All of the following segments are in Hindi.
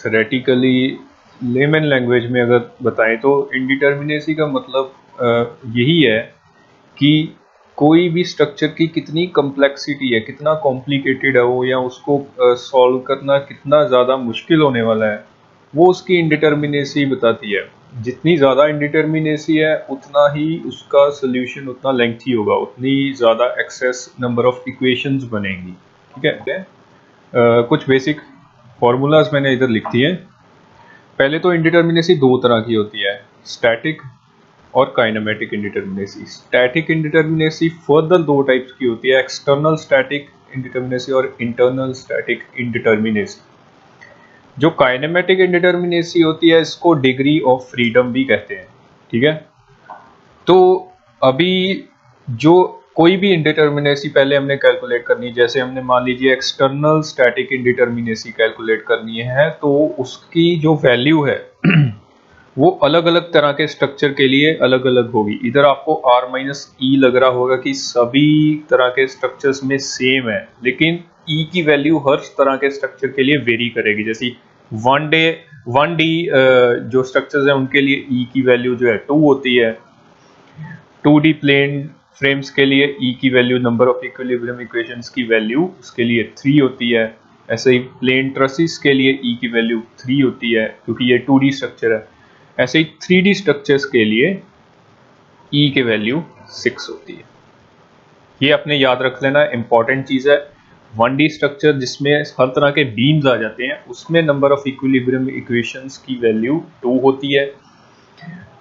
थ्योरेटिकली लेमन लैंग्वेज में अगर बताएं तो इंडिटर्मिनेसी का मतलब यही है कि कोई भी स्ट्रक्चर की कितनी कॉम्प्लेक्सिटी है, कितना कॉम्प्लिकेटेड है वो, या उसको सॉल्व करना कितना ज़्यादा मुश्किल होने वाला है, वो उसकी इंडिटर्मिनेसी बताती है। जितनी ज़्यादा इंडिटर्मिनेसी है उतना ही उसका सोल्यूशन उतना लेंथी होगा, उतनी ज़्यादा एक्सेस नंबर ऑफ इक्वेशंस बनेंगी। ठीक है। कुछ बेसिक फार्मूलाज मैंने इधर लिख दिए। पहले तो इंडिटर्मिनेसी दो तरह की होती है, स्टैटिक और kinematic indeterminacy. Static indeterminacy further दो टाइप्स की होती है, एक्सटर्नल स्टैटिक इंडिटर्मिनेसी और इंटरनल स्टैटिक इंडिटर्मिनेसी। जो काइनेमेटिक इंडिटर्मिनेसी होती है इसको डिग्री ऑफ फ्रीडम भी कहते हैं। ठीक है। तो अभी जो कोई भी इंडिटर्मिनेसी पहले हमने कैलकुलेट करनी है, जैसे हमने मान लीजिए एक्सटर्नल स्टैटिक इंडिटर्मिनेसी कैलकुलेट करनी है, तो उसकी जो वैल्यू है वो अलग अलग तरह के स्ट्रक्चर के लिए अलग अलग होगी। इधर आपको r-e लग रहा होगा कि सभी तरह के स्ट्रक्चर्स में सेम है, लेकिन e की वैल्यू हर तरह के स्ट्रक्चर के लिए वेरी करेगी। जैसे 1D जो स्ट्रक्चर्स हैं उनके लिए e की वैल्यू जो है 2 होती है। 2D प्लेन फ्रेम्स के लिए e की value, number of equilibrium equations की वैल्यू उसके लिए 3 होती है। ऐसे ही प्लेन ट्रसिस के लिए e की वैल्यू 3 होती है, क्योंकि ये 2D स्ट्रक्चर है। ऐसे ही 3D स्ट्रक्चर्स के लिए e की वैल्यू 6 होती है। ये अपने याद रख लेना, इंपॉर्टेंट चीज है। 1D स्ट्रक्चर जिसमें हर तरह के बीम्स आ जाते हैं उसमें नंबर ऑफ इक्विलिब्रियम इक्वेशंस की वैल्यू 2 होती है।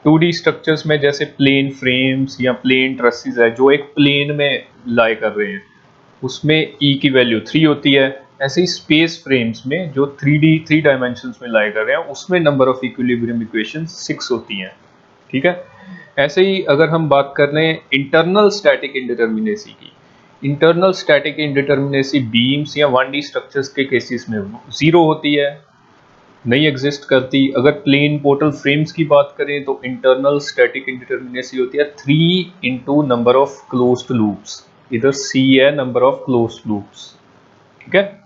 2D स्ट्रक्चर्स में जैसे प्लेन फ्रेम्स या प्लेन ट्रसेस है जो एक प्लेन में लाई कर रहे हैं, उसमें e की वैल्यू 3 होती है। ऐसे ही स्पेस फ्रेम्स में जो 3 डायमेंशंस में लाई कर रहे हैं उसमें नंबर ऑफ इक्विलिब्रियम इक्वेशंस 6 होती हैं। ठीक है। ऐसे ही अगर हम बात कर रहे हैं इंटरनल स्टैटिक इंडिटर्मिनेसी की, इंटरनल स्टैटिक इंडिटर्मिनेसी बीम्स या 1D स्ट्रक्चर्स के केसेस में 0 होती है, नहीं एग्जिस्ट करती। अगर प्लेन पोर्टल फ्रेम्स की बात करें तो इंटरनल स्टैटिक इंडिटर्मिनेसी होती है 3 into number of closed loops. इधर C है नंबर ऑफ क्लोज्ड लूप्स। ठीक है।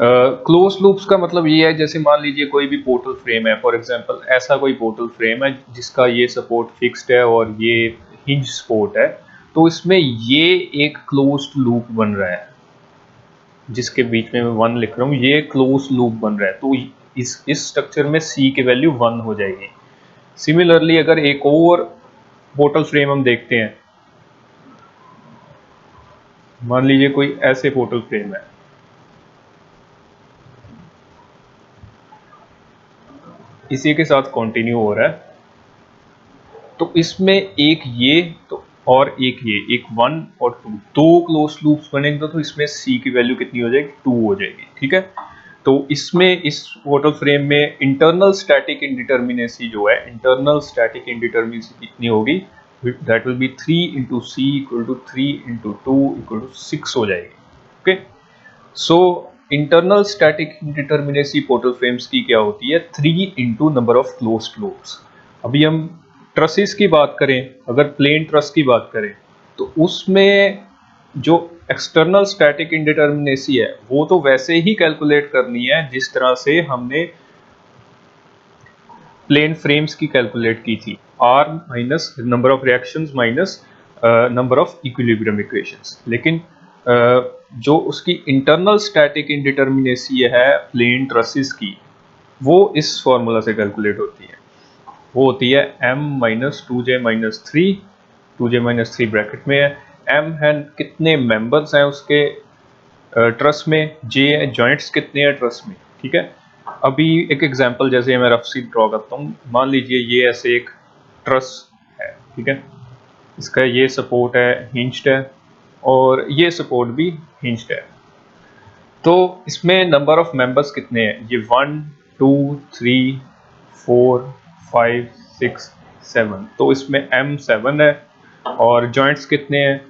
क्लोज लूप्स का मतलब ये है, जैसे मान लीजिए कोई भी पोर्टल फ्रेम है, फॉर एग्जांपल ऐसा कोई पोर्टल फ्रेम है जिसका ये सपोर्ट फिक्स्ड है और ये हिंज सपोर्ट है, तो इसमें ये एक क्लोज्ड लूप बन रहा है, जिसके बीच में मैं 1 लिख रहा हूँ, ये क्लोज्ड लूप बन रहा है। तो इस स्ट्रक्चर में C की वैल्यू 1 हो जाएगी। सिमिलरली अगर एक और पोर्टल फ्रेम हम देखते हैं, मान लीजिए कोई ऐसे पोर्टल फ्रेम है, इसी के साथ कंटिन्यू हो रहा है, तो इसमें एक ये तो और एक ये, एक 1 और 2, दो क्लोज लूप्स बनेंगे तो इसमें C की वैल्यू कितनी हो जाएगी, 2 हो जाएगी। ठीक है। तो इसमें इस पोर्टल फ्रेम में इंटरनल स्टैटिक इंडिटर्मिनेसी जो है, इंटरनल स्टैटिक इंडिटर्मिनेसी कितनी होगी, that will be 3 into C equal to 3 into 2 equal to 6 हो जाएगी। Okay. So internal static indeterminacy portal frames की क्या होती है, 3 into number of closed loops. अभी हम ट्रसेस की बात करें, अगर प्लेन ट्रस की बात करें, तो उसमें जो एक्सटर्नल स्टैटिक इंडिटर्मिनेसी है वो तो वैसे ही कैलकुलेट करनी है जिस तरह से हमने प्लेन फ्रेम्स की कैलकुलेट की थी, r minus number of reactions minus number of equilibrium equations. लेकिन जो उसकी इंटरनल स्टैटिक इंडिटर्मिनेसी है प्लेन ट्रसेस की, वो इस फॉर्मूला से कैलकुलेट होती है। वो होती है m minus 2j minus 3, 2j minus 3 bracket में है, m है कितने मेंबर्स हैं उसके ट्रस में, j है जॉइंट्स कितने हैं ट्रस में। ठीक है। अभी एक एग्जांपल जैसे मैं रफ सी ड्रॉ करता हूँ, मान लीजिए ये ऐसे एक ट्रस है। ठीक है। इसका ये सपोर्ट है हिंज्ड है और ये सपोर्ट भी हिंज्ड है। तो इसमें नंबर ऑफ मेंबर्स कितने हैं, ये 1 2 3 4 5 6 7, तो इसमें m 7 है और जॉइंट्स कितने हैं,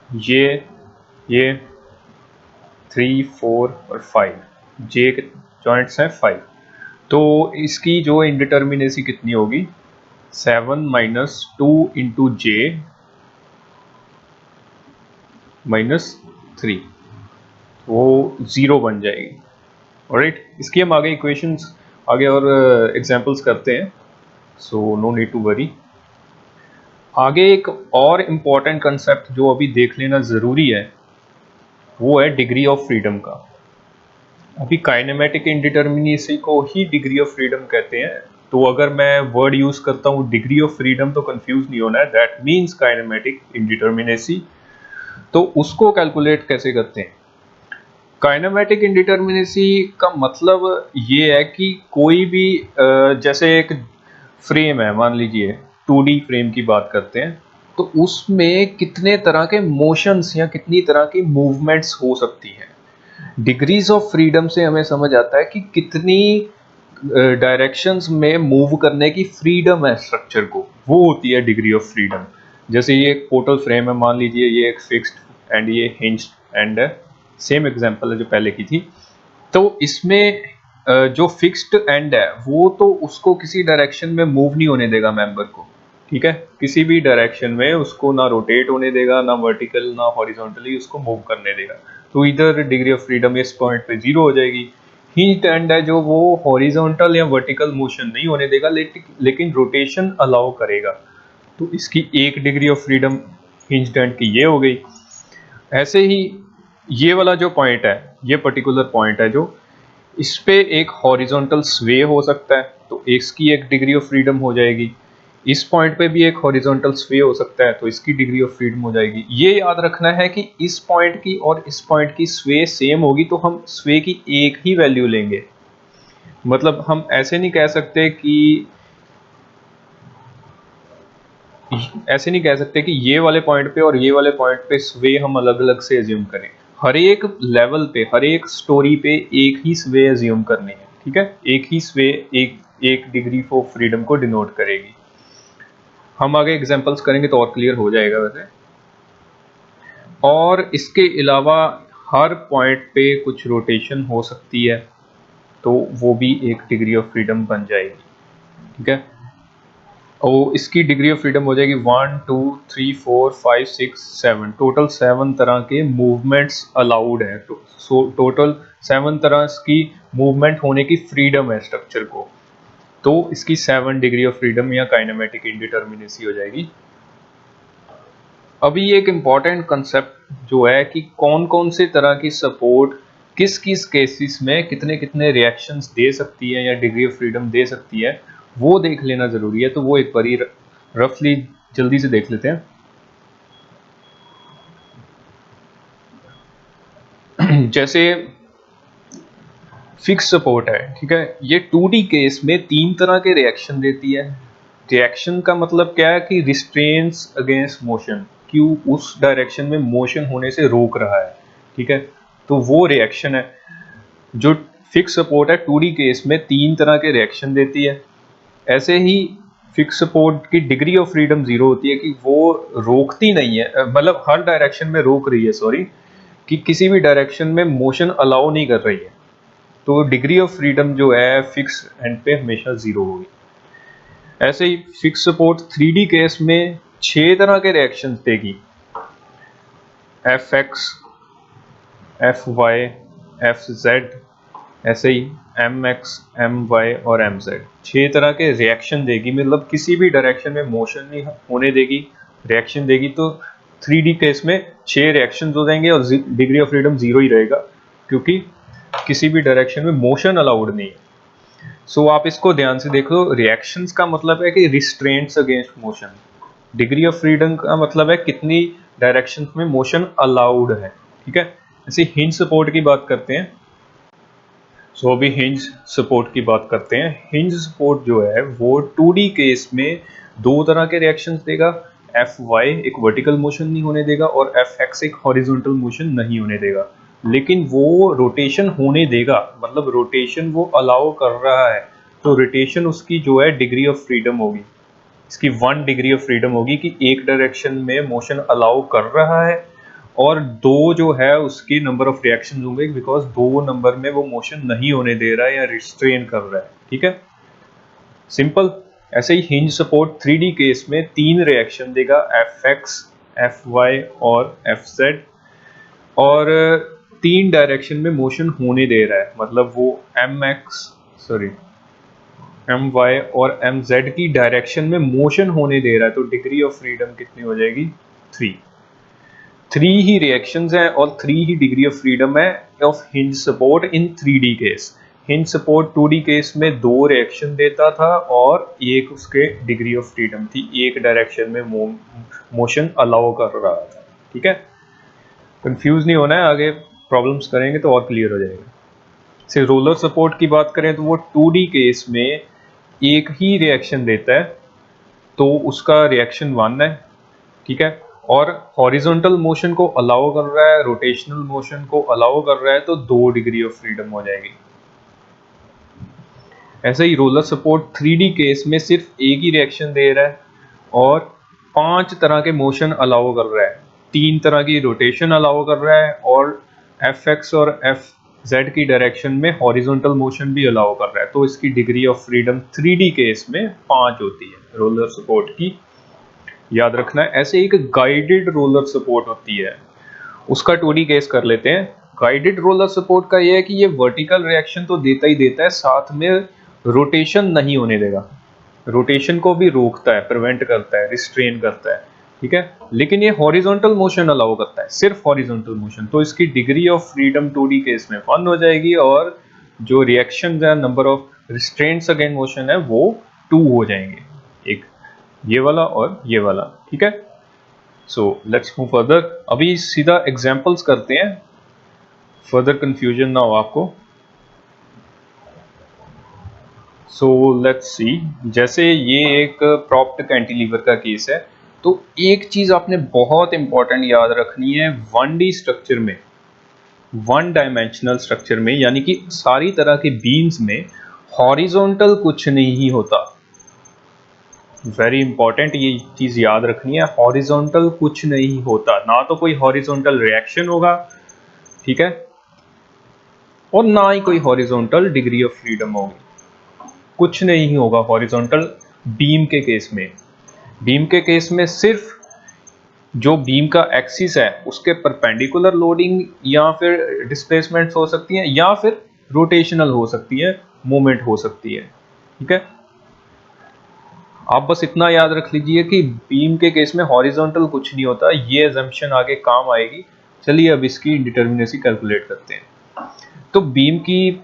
ये 3 4 और 5, j जॉइंट्स हैं 5। तो इसकी जो इंडिटर्मिनेसी कितनी होगी, 7 माइनस 2 इंटू जे माइनस 3, वो 0 बन जाएगी। ऑलराइट, इसकी हम आगे इक्वेशंस आगे और एग्जांपल्स करते हैं, so no need to worry. आगे एक और इम्पॉर्टेंट कंसेप्ट जो अभी देख लेना ज़रूरी है वो है डिग्री ऑफ फ्रीडम का। अभी काइनेमेटिक इंडिटर्मिनेसी को ही डिग्री ऑफ फ्रीडम कहते हैं, तो अगर मैं वर्ड यूज करता हूँ डिग्री ऑफ फ्रीडम तो कंफ्यूज नहीं होना है, दैट मीन्स काइनेमेटिक इंडिटर्मिनेसी। तो उसको कैलकुलेट कैसे करते हैं? काइनेमेटिक इंडिटर्मिनेसी का मतलब ये है कि कोई भी जैसे एक फ्रेम है, मान लीजिए 2D फ्रेम की बात करते हैं, तो उसमें कितने तरह के मोशंस या कितनी तरह की मूवमेंट्स हो सकती हैं। डिग्रीज ऑफ फ्रीडम से हमें समझ आता है कि कितनी डायरेक्शंस में मूव करने की फ्रीडम है स्ट्रक्चर को, वो होती है डिग्री ऑफ फ्रीडम। जैसे ये एक पोर्टल फ्रेम है, मान लीजिए ये एक फिक्स्ड एंड ये हिंज्ड एंड सेम एग्जांपल है जो पहले की थी। तो इसमें जो फिक्स्ड एंड है वो तो उसको किसी डायरेक्शन में मूव नहीं होने देगा मेंबर को, ठीक है, किसी भी डायरेक्शन में उसको ना रोटेट होने देगा, ना वर्टिकल ना हॉरिजॉन्टली उसको मूव करने देगा। तो इधर डिग्री ऑफ फ्रीडम इस पॉइंट पे 0 हो जाएगी। हिंज्ड एंड है जो वो हॉरिजॉन्टल या वर्टिकल मोशन नहीं होने देगा, लेकिन रोटेशन अलाउ करेगा, तो इसकी 1 degree of freedom hinged and की ये हो गई। ऐसे ही ये वाला जो पॉइंट है, ये पर्टिकुलर पॉइंट है जो इस पे एक हॉरिजॉन्टल स्वे हो सकता है, तो इसकी 1 डिग्री ऑफ फ्रीडम हो जाएगी। इस पॉइंट पे भी एक हॉरिजॉन्टल स्वे हो सकता है, तो इसकी डिग्री ऑफ फ्रीडम हो जाएगी। ये याद रखना है कि इस पॉइंट की और इस पॉइंट की स्वे सेम होगी तो हम स्वे की एक ही वैल्यू लेंगे। मतलब हम ऐसे नहीं कह सकते कि ये वाले पॉइंट पे और ये वाले पॉइंट पे स्वे हम अलग अलग से एज्यूम करें। हर एक लेवल पे, हर एक स्टोरी पे एक ही स्वे एज्यूम करनी है, ठीक है, एक ही स्वे एक डिग्री ऑफ फ्रीडम को डिनोट करेगी। हम आगे एग्जांपल्स करेंगे तो और क्लियर हो जाएगा वैसे। और इसके अलावा हर पॉइंट पे कुछ रोटेशन हो सकती है, तो वो भी एक डिग्री ऑफ फ्रीडम बन जाएगी, ठीक है। और इसकी डिग्री ऑफ फ्रीडम हो जाएगी 1 2 3 4 5 6 7, टोटल 7 तरह के मूवमेंट्स अलाउड है। सो टोटल 7 तरह की मूवमेंट होने की फ्रीडम है स्ट्रक्चर को, तो इसकी 7 डिग्री ऑफ फ्रीडम या काइनेमेटिक इंडिटर्मिनेसी हो जाएगी। अभी एक इम्पॉर्टेंट कंसेप्ट जो है कि कौन कौन से तरह की सपोर्ट किस किस केसेस में कितने कितने रिएक्शंस दे सकती है या डिग्री ऑफ फ्रीडम दे सकती है, वो देख लेना जरूरी है। तो वो एक बारी रफली जल्दी से देख लेते हैं। जैसे फिक्स सपोर्ट है, ठीक है, ये 2D केस में 3 तरह के रिएक्शन देती है। रिएक्शन का मतलब क्या है कि रिस्ट्रेन्स अगेंस्ट मोशन, कि उस डायरेक्शन में मोशन होने से रोक रहा है, ठीक है, तो वो रिएक्शन है। जो फिक्स सपोर्ट है 2D केस में 3 तरह के रिएक्शन देती है। ऐसे ही फिक्स सपोर्ट की डिग्री ऑफ फ्रीडम 0 होती है कि वो रोकती नहीं है, मतलब हर डायरेक्शन में रोक रही है, सॉरी, कि किसी भी डायरेक्शन में मोशन अलाउ नहीं कर रही है, तो डिग्री ऑफ फ्रीडम जो है फिक्स एंड पे हमेशा 0 होगी। ऐसे ही फिक्स सपोर्ट 3D केस में 6 तरह के रिएक्शंस देगी, Fx, Fy, Fz, ऐसे ही Mx, My और Mz, 6 तरह के रिएक्शन देगी। मतलब किसी भी डायरेक्शन में मोशन नहीं होने देगी, रिएक्शन देगी। तो 3D केस में 6 रिएक्शंस हो जाएंगे और डिग्री ऑफ फ्रीडम 0 ही रहेगा, क्योंकि किसी भी डायरेक्शन में मोशन अलाउड नहीं है। सो आप इसको ध्यान से देख लो, रिएक्शंस का मतलब है कि restraints against motion, degree of freedom का मतलब है कितनी डायरेक्शंस में मोशन अलाउड है, ठीक है। ऐसे हिंज सपोर्ट की बात करते हैं। सो अभी हिंज सपोर्ट की बात करते हैं। हिंज सपोर्ट जो है वो 2D केस में 2 तरह के रिएक्शंस देगा, Fy एक वर्टिकल मोशन नहीं होने देगा और Fx एक हॉरिजॉन्टल मोशन नहीं होने देगा, लेकिन वो रोटेशन होने देगा, मतलब रोटेशन वो अलाउ कर रहा है, तो रोटेशन उसकी जो है डिग्री ऑफ फ्रीडम होगी, इसकी 1 डिग्री ऑफ फ्रीडम होगी कि एक डायरेक्शन में मोशन अलाउ कर रहा है, और 2 जो है उसकी नंबर ऑफ रिएक्शन होंगे, बिकॉज 2 नंबर में वो मोशन नहीं होने दे रहा है या रिस्ट्रेन कर रहा है, ठीक है, सिंपल। ऐसे ही हिंज सपोर्ट 3D केस में 3 रिएक्शन देगा, Fx, Fy और Fz। और 3 डायरेक्शन में मोशन होने दे रहा है, मतलब वो एम वाई और एम जेड की डायरेक्शन में मोशन होने दे रहा है, तो डिग्री ऑफ फ्रीडम कितनी हो जाएगी? 3 ही रिएक्शंस हैं और 3 ही डिग्री ऑफ फ्रीडम है of hinge support in 3D case. Hinge support 2D case में 2 रिएक्शन देता था और एक उसके डिग्री ऑफ फ्रीडम थी, एक डायरेक्शन में मोशन अलाउ कर रहा था। ठीक है, कंफ्यूज नहीं होना है, आगे प्रॉब्लम्स करेंगे तो और क्लियर हो जाएगा। से रोलर सपोर्ट की बात करें तो वो 2D केस में एक ही रिएक्शन देता है, तो उसका रिएक्शन 1 है। ठीक है, और हॉरिजॉन्टल मोशन को अलाउ कर रहा है, रोटेशनल मोशन को अलाउ कर रहा है, तो 2 डिग्री ऑफ फ्रीडम हो जाएगी। ऐसे ही रोलर सपोर्ट 3D केस में सिर्फ एक ही रिएक्शन दे रहा है और 5 तरह के मोशन अलाउ कर रहा है, 3 तरह की रोटेशन अलाउ कर रहा है और fx और fz की डायरेक्शन में हॉरिजॉन्टल मोशन भी अलाउ कर रहा है, तो इसकी degree of freedom 3D case में 5 होती है रोलर सपोर्ट की, याद रखना है। ऐसे एक गाइडेड रोलर सपोर्ट होती है, उसका 2D केस कर लेते हैं। गाइडेड रोलर सपोर्ट का ये है कि ये वर्टिकल रिएक्शन तो देता ही देता है, साथ में रोटेशन नहीं होने देगा, रोटेशन को भी रोकता है, प्रिवेंट करता है, रिस्ट्रेन करता है। ठीक है, लेकिन ये हॉरिजॉन्टल मोशन अलाउ करता है, सिर्फ हॉरिजॉन्टल मोशन, तो इसकी degree of freedom 2D case में 1 हो जाएगी और जो रिएक्शन है, number of restraints against motion है, वो 2 हो जाएंगे, एक ये वाला और ये वाला। ठीक है, सो लेट्स मूव फर्दर। अभी सीधा एग्जांपल्स करते हैं, फर्दर कंफ्यूजन ना हो आपको। सो लेट्स सी, जैसे ये एक प्रॉप्ड कैंटिलीवर का केस है, तो एक चीज आपने बहुत इंपॉर्टेंट याद रखनी है, 1D स्ट्रक्चर में, 1 डायमेंशनल स्ट्रक्चर में, यानी कि सारी तरह के बीम्स में हॉरिजॉन्टल कुछ नहीं होता। वेरी इंपॉर्टेंट ये चीज याद रखनी है, हॉरिजॉन्टल कुछ नहीं होता, ना तो कोई हॉरिजॉन्टल रिएक्शन होगा, ठीक है, और ना ही कोई हॉरिजॉन्टल डिग्री ऑफ फ्रीडम होगी, कुछ नहीं होगा हॉरिजॉन्टल बीम के केस में। बीम के केस में सिर्फ जो बीम का एक्सिस है उसके परपेंडिकुलर लोडिंग या फिर डिस्प्लेसमेंट हो सकती है, या फिर रोटेशनल हो सकती है, मूवमेंट हो सकती है। ठीक है, आप बस इतना याद रख लीजिए कि बीम के केस में हॉरिजॉन्टल कुछ नहीं होता, ये अजम्पशन आगे काम आएगी। चलिए अब इसकी इंडिटर्मिनेसी कैलकुलेट करते हैं। तो बीम की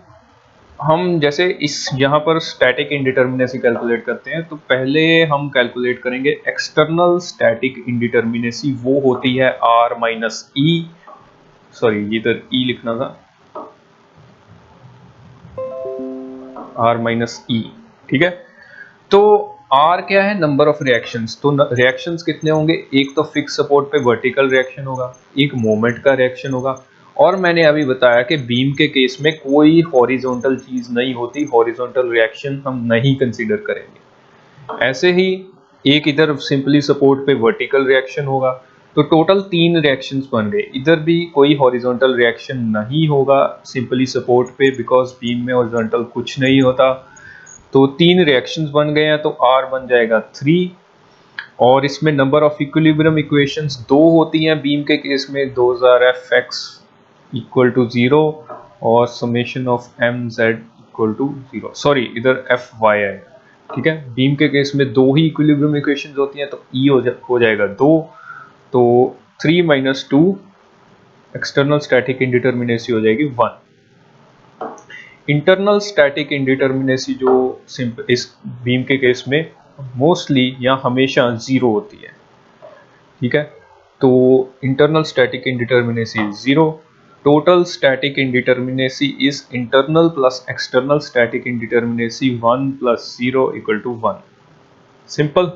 हम जैसे इस यहाँ पर स्टैटिक इंडिटर्मिनेसी कैलकुलेट करते हैं, तो पहले हम कैलकुलेट करेंगे एक्सटर्नल स्टैटिक इंडिटर्मिनेसी, वो होती है R माइनस ई, सॉरी ये तो ई लिखना था, R माइनस ई। ठीक है, तो R क्या है? Number of reactions. तो रिएक्शंस कितने होंगे? एक तो फिक्स सपोर्ट पे वर्टिकल रिएक्शन होगा, एक मोमेंट का रिएक्शन होगा, और मैंने अभी बताया कि बीम के केस में कोई हॉरिजॉन्टल चीज नहीं होती, हॉरिजॉन्टल रिएक्शन हम नहीं कंसीडर करेंगे। ऐसे ही एक इधर सिंपली सपोर्ट पे वर्टिकल रिएक्शन होगा, तो टोटल 3 रिएक्शंस बन गए। इधर भी कोई हॉरिजॉन्टल रिएक्शन नहीं होगा सिंपली सपोर्ट पे, बिकॉज बीम में हॉरिजॉन्टल कुछ नहीं होता, तो 3 रिएक्शंस बन गए हैं, तो R बन जाएगा 3। और इसमें नंबर ऑफ इक्विलिब्रियम इक्वेशंस 2 होती हैं बीम के केस में, 2000 Fx इक्वल टू 0 और summation of mz equal to 0, sorry इधर Fy है। ठीक है, बीम के केस में 2 ही इक्विलिब्रियम इक्वेशंस होती हैं, तो E हो जाएगा 2, तो 3 माइनस 2 एक्सटर्नल स्टैटिक इंडिटर्मिनेसी हो जाएगी 1। इंटरनल स्टैटिक इंडिटर्मिनेसी जो इस बीम के केस में मोस्टली या हमेशा 0 होती है। ठीक है, तो internal static indeterminacy 0, total static indeterminacy is internal plus external static indeterminacy 1 plus 0 equal to 1। Simple.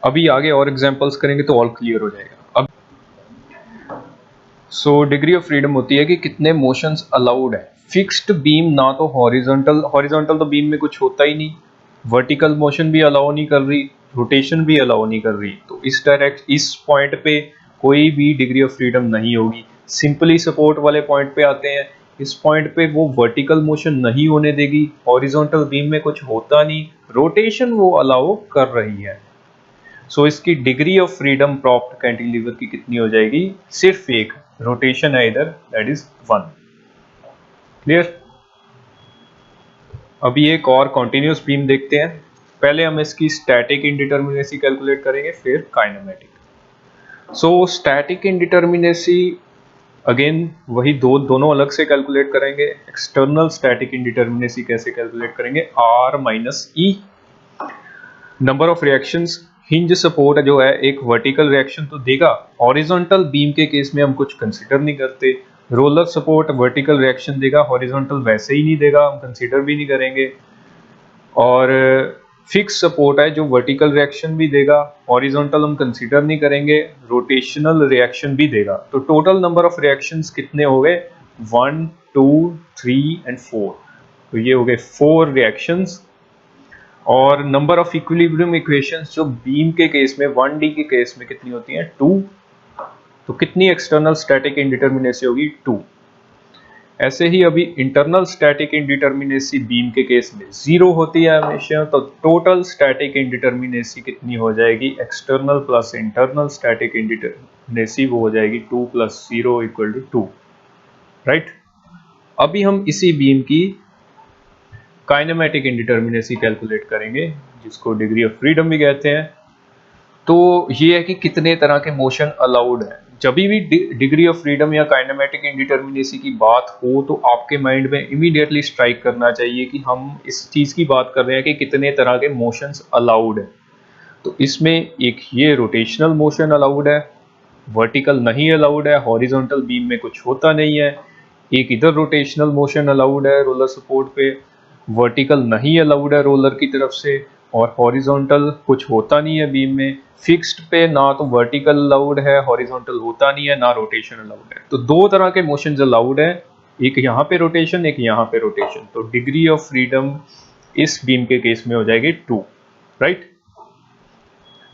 अभी आगे और एग्जांपल्स करेंगे तो और क्लियर हो जाएगा। अब डिग्री ऑफ फ्रीडम होती है कि कितने मोशंस अलाउड है। फिक्स्ड बीम ना तो हॉरिजॉन्टल तो बीम में कुछ होता ही नहीं, वर्टिकल मोशन भी अलाउ नहीं कर रही, रोटेशन भी अलाउ नहीं कर रही, तो इस पॉइंट पे कोई भी डिग्री ऑफ फ्रीडम नहीं होगी। सिंपली सपोर्ट वाले पॉइंट पे आते हैं, इस पॉइंट पे वो वर्टिकल मोशन नहीं होने देगी, हॉरिजॉन्टल बीम में कुछ होता नहीं, रोटेशन वो अलाउ कर रही है। इसकी degree of freedom propped cantilever की कितनी हो जाएगी? सिर्फ एक, रोटेशन है इधर, दैट इज 1। क्लियर। अभी एक और कॉन्टिन्यूस बीम देखते हैं। पहले हम इसकी स्टैटिक इंडिटर्मिनेसी कैलकुलेट करेंगे, फिर kinematic. So static indeterminacy again वही दोनों अलग से कैलकुलेट करेंगे। एक्सटर्नल स्टैटिक इंडिटर्मिनेसी कैसे कैलकुलेट करेंगे, R minus E. Number of reactions, hinge support जो है एक वर्टिकल रिएक्शन तो देगा, हॉरिजॉन्टल बीम के केस में हम कुछ कंसीडर नहीं करते। रोलर सपोर्ट वर्टिकल रिएक्शन देगा, हॉरिजॉन्टल वैसे ही नहीं देगा, हम कंसीडर भी नहीं करेंगे। और फिक्स सपोर्ट है जो वर्टिकल रिएक्शन भी देगा, हॉरिजॉन्टल हम कंसीडर नहीं करेंगे, रोटेशनल रिएक्शन भी देगा। तो टोटल नंबर ऑफ रिएक्शंस कितने हो गए, 1 2 3 एंड 4। तो ये हो गए 4 रिएक्शंस। और नंबर ऑफ इक्विलिब्रियम इक्वेशंस जो बीम के केस में 1D के केस में कितनी होती हैं, 2। तो कितनी एक्सटर्नल स्टैटिक इंडिटर्मिनेसी होगी, 2। ऐसे ही अभी इंटरनल स्टैटिक इंडिटर्मिनेसी बीम के केस में 0 होती है हमेशा। तो टोटल स्टैटिक इंडिटर्मिनेसी कितनी हो जाएगी, external plus internal static indeterminacy, वो हो जाएगी 2 + 0 = 2, राइट। अभी हम इसी बीम की काइनेमेटिक इंडिटर्मिनेसी कैलकुलेट करेंगे, जिसको डिग्री ऑफ फ्रीडम भी कहते हैं। तो ये है कि कितने तरह के मोशन अलाउड है। जब भी डिग्री ऑफ फ्रीडम या काइनेमेटिक इंडिटर्मिनेसी की बात हो तो आपके माइंड में इमीडिएटली स्ट्राइक करना चाहिए कि हम इस चीज की बात कर रहे हैं कि कितने तरह के मोशंस अलाउड है। तो इसमें एक ये रोटेशनल मोशन अलाउड है, वर्टिकल नहीं अलाउड है, हॉरिजॉन्टल बीम में कुछ होता नहीं है। एक इधर रोटेशनल मोशन अलाउड है रोलर सपोर्ट पे, वर्टिकल नहीं अलाउड है रोलर की तरफ से, और हॉरिजॉन्टल कुछ होता नहीं है बीम में। फिक्स्ड पे ना तो वर्टिकल अलाउड है, हॉरिजॉन्टल होता नहीं है, ना रोटेशन अलाउड है। तो दो तरह के मोशंस अलाउड है, एक यहाँ पे रोटेशन, एक यहाँ पे रोटेशन। तो डिग्री ऑफ फ्रीडम इस बीम के केस में हो जाएगी 2, राइट।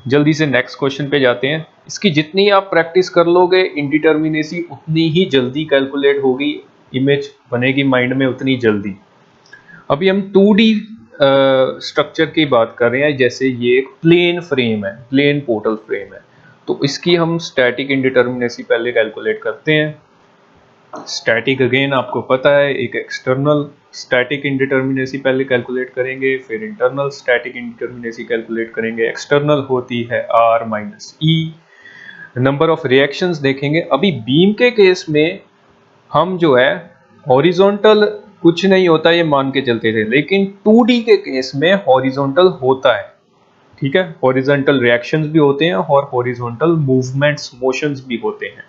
जल्दी से नेक्स्ट क्वेश्चन पे जाते हैं। इसकी जितनी आप प्रैक्टिस कर लोगे इंडिटर्मिनेसी उतनी ही जल्दी कैलकुलेट होगी, इमेज बनेगी माइंड में उतनी जल्दी। अभी हम 2D स्ट्रक्चर की बात कर रहे हैं, जैसे ये एक प्लेन फ्रेम है, प्लेन पोर्टल फ्रेम है। तो इसकी हम स्टैटिक इंडिटर्मिनेसी पहले कैलकुलेट करते हैं। स्टैटिक अगेन आपको पता है, एक एक्सटर्नल स्टैटिक इंडिटर्मिनेसी पहले कैलकुलेट करेंगे, फिर इंटरनल स्टैटिक इंडिटर्मिनेसी कैलकुलेट करेंगे। एक्सटर्नल होती है R minus E. Number of reactions देखेंगे। अभी बीम के केस में हम जो है हॉरिजॉन्टल कुछ नहीं होता ये मान के चलते थे, लेकिन 2D के केस में हॉरिजॉन्टल होता है, ठीक है। हॉरिजॉन्टल रिएक्शंस भी होते हैं और हॉरिजॉन्टल मूवमेंट्स मोशंस भी होते हैं।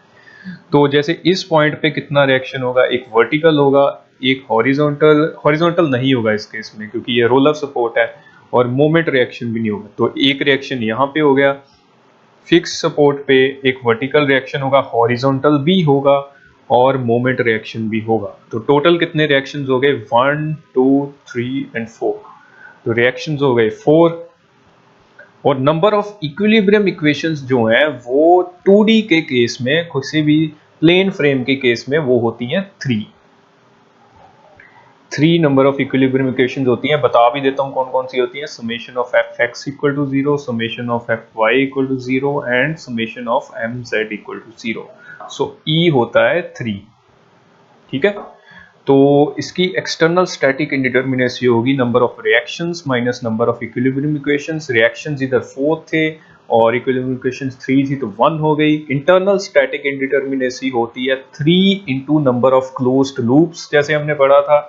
तो जैसे इस पॉइंट पे कितना रिएक्शन होगा, एक वर्टिकल होगा, एक हॉरिजॉन्टल नहीं होगा इस केस में क्योंकि ये रोलर सपोर्ट है, और मोमेंट रिएक्शन भी नहीं होगा। तो एक रिएक्शन यहाँ पे हो गया। फिक्स सपोर्ट पे एक वर्टिकल रिएक्शन होगा, हॉरिजॉन्टल भी होगा और मोमेंट रिएक्शन भी होगा। तो टोटल कितने रिएक्शंस हो गए, 1 2 3 एंड 4। तो रिएक्शंस हो गए 4। और नंबर ऑफ इक्विलिब्रियम इक्वेशंस जो हैं वो 2D के केस में, किसी भी प्लेन फ्रेम के केस में, वो होती हैं 3 नंबर ऑफ इक्विलिब्रियम इक्वेशंस होती हैं। बता भी देता हूं कौन कौन सी होती हैं। Summation of fx = 0, summation of fy = 0 and summation of mz = 0। So E होता है 3, ठीक है। तो इसकी एक्सटर्नल स्टैटिक इंडिटर्मिनेसी होगी number of reactions minus number of equilibrium equations. Reactions इधर 4 थे और इक्विलिब्रियम इक्वेशंस 3 थी, तो 1 हो गई। इंटरनल स्टैटिक इंडिटर्मिनेसी होती है 3 × नंबर ऑफ क्लोज्ड लूप्स, जैसे हमने पढ़ा था।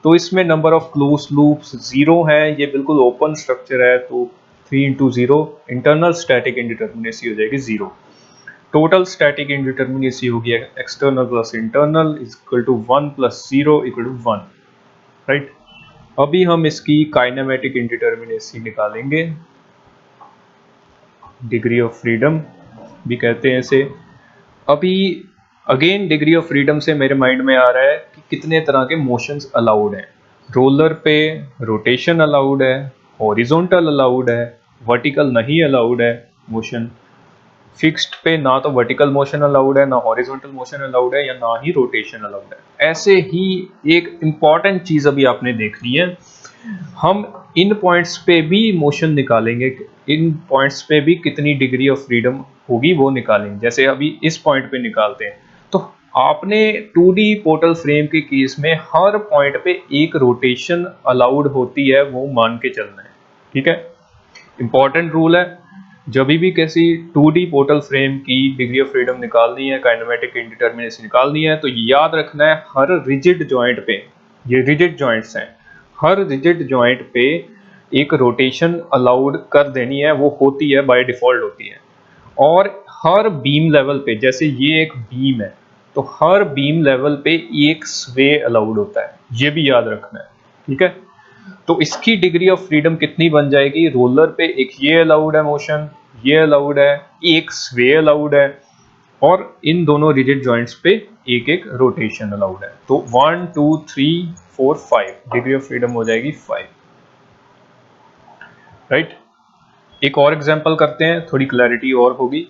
तो इसमें नंबर ऑफ क्लोज्ड लूप्स 0 है, ये बिल्कुल ओपन स्ट्रक्चर है, तो 3 × 0 इंटरनल स्टैटिक इंडिटर्मिनेसी हो जाएगी 0। टोटल स्टैटिक इंडिटर्मिनेसी होगी एक्सटर्नल प्लस इंटरनल = 1 + 0 = 1, राइट। अभी हम इसकी काइनेमेटिक इंडिटर्मिनेसी निकालेंगे, डिग्री ऑफ फ्रीडम भी कहते हैं इसे। अभी अगेन डिग्री ऑफ फ्रीडम से मेरे माइंड में आ रहा है कि कितने तरह के मोशंस अलाउड हैं। रोलर पे रोटेशन अलाउड है, हॉरिजॉन्टल अलाउड है, वर्टिकल नहीं अलाउड है मोशन। फिक्स्ड पे ना तो वर्टिकल मोशन अलाउड है, ना हॉरिजॉन्टल मोशन अलाउड है, या ना ही रोटेशन अलाउड है। ऐसे ही एक इंपॉर्टेंट चीज अभी आपने देखनी है, हम इन पॉइंट्स पे भी मोशन निकालेंगे, इन पॉइंट्स पे भी कितनी डिग्री ऑफ फ्रीडम होगी वो निकालेंगे। जैसे अभी इस पॉइंट पे निकालते हैं, तो आपने 2D पोर्टल फ्रेम के केस में हर पॉइंट पे एक रोटेशन अलाउड होती है, वो मान के चलना है, ठीक है। इंपॉर्टेंट रूल है, जब भी किसी 2D पोर्टल फ्रेम की डिग्री ऑफ फ्रीडम निकालनी है, काइनेमेटिक इंडिटरमिनेसी निकालनी है, तो याद रखना है हर रिजिड जॉइंट पे, ये रिजिड जॉइंट्स हैं, हर रिजिड जॉइंट पे एक रोटेशन अलाउड कर देनी है, वो होती है, बाय डिफॉल्ट होती है। और हर बीम लेवल पे, जैसे ये एक बीम है, तो हर बीम लेवल पे एक स्वे अलाउड होता है, ये भी याद रखना है, ठीक है। तो इसकी डिग्री ऑफ फ्रीडम कितनी बन जाएगी, रोलर पे एक ये अलाउड है मोशन, ये अलाउड है, एक स्वे अलाउड है, और इन दोनों रिजिड जॉइंट्स पे एक एक रोटेशन अलाउड है। तो 1 2 3 4 5 डिग्री ऑफ फ्रीडम हो जाएगी 5, राइट। एक और एग्जांपल करते हैं, थोड़ी क्लैरिटी और होगी।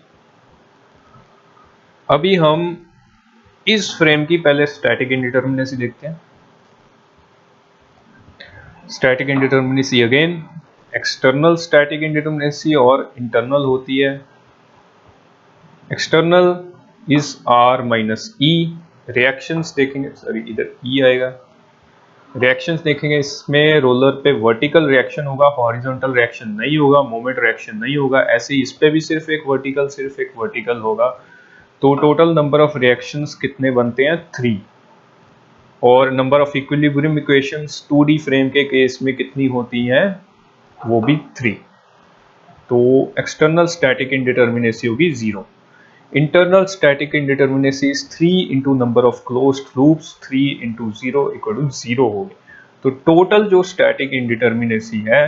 अभी हम इस फ्रेम की पहले स्टैटिक इंडिटरमिनेसी देखते हैं। Static indeterminacy again external static indeterminacy और इंटरनल होती है। External is R minus E। Reactions देखेंगे, सॉरी इधर E आएगा। रिएक्शंस देखेंगे, इसमें रोलर पे वर्टिकल रिएक्शन होगा, हॉरिजॉन्टल रिएक्शन नहीं होगा, मोमेंट रिएक्शन नहीं होगा। ऐसे ही इस पे भी सिर्फ एक वर्टिकल होगा। तो टोटल नंबर ऑफ रिएक्शंस कितने बनते हैं, 3। और number of equilibrium equations 2D frame के केस में कितनी होती हैं, वो भी 3। तो एक्सटर्नल स्टैटिक इंडिटरमिनेसी होगी 0। Internal static indeterminacy is 3 into number of closed loops, 3 into 0 equal to 0 होगी। तो टोटल जो स्टैटिक इंडिटरमिनेसी है,